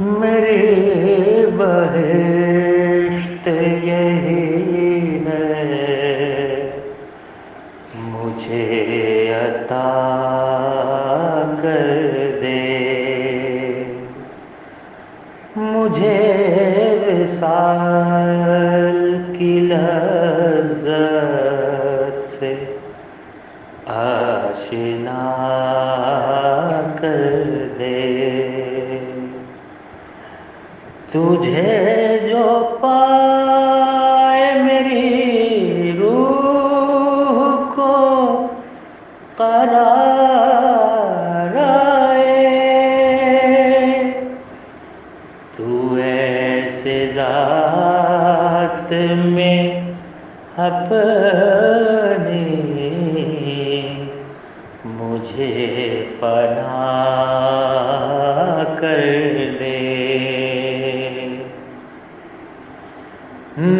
मेरी बहिश्त यही है, मुझे अता कर दे। मुझे विसाल की लज़्ज़त से आशिना कर दे। तुझे जो पाए मेरी रूह को करार आए। तू ऐसे ज़ात में अपनी मुझे फना कर दे।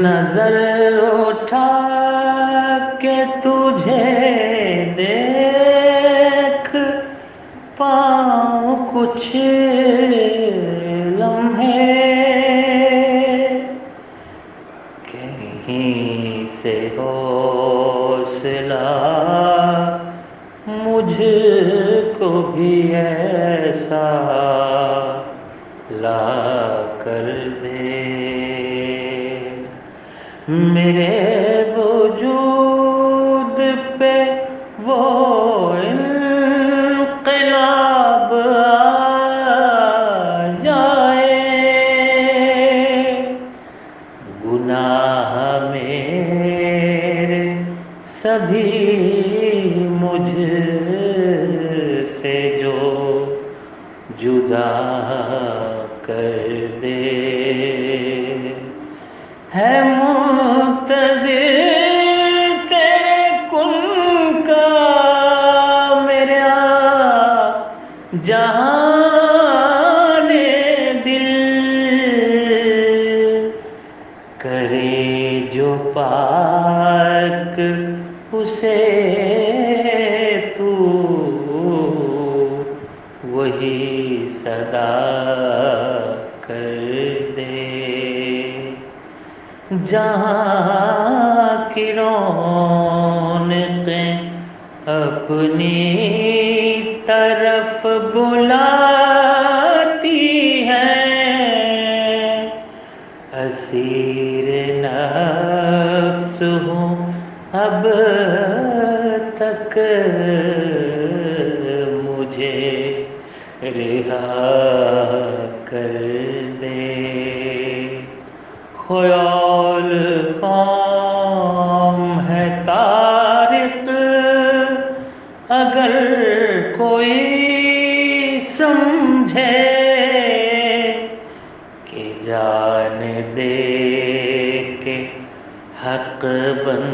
नजर उठा के तुझे देख पाऊं कुछ लम्हे, कहीं से हौसला मुझको भी ऐसा ला कर दे। मेरे वजूद पे वो इन्क़िलाब आ जाए। गुनाह मेरे सभी मुझसे जो जुदा कर दे। है मुंतज़िर तेरे कुन का मेरा जहाने दिल, करे जो पाक उसे तू वही सदा कर दे। जहाँ की रौनक़ें अपनी तरफ बुलाती हैं, असीर नफ्स हूँ अब तक मुझे रिहा कर दे। ख़याल ख़ाम है तारिक अगर कोई समझे कि जान दे के हक़ बन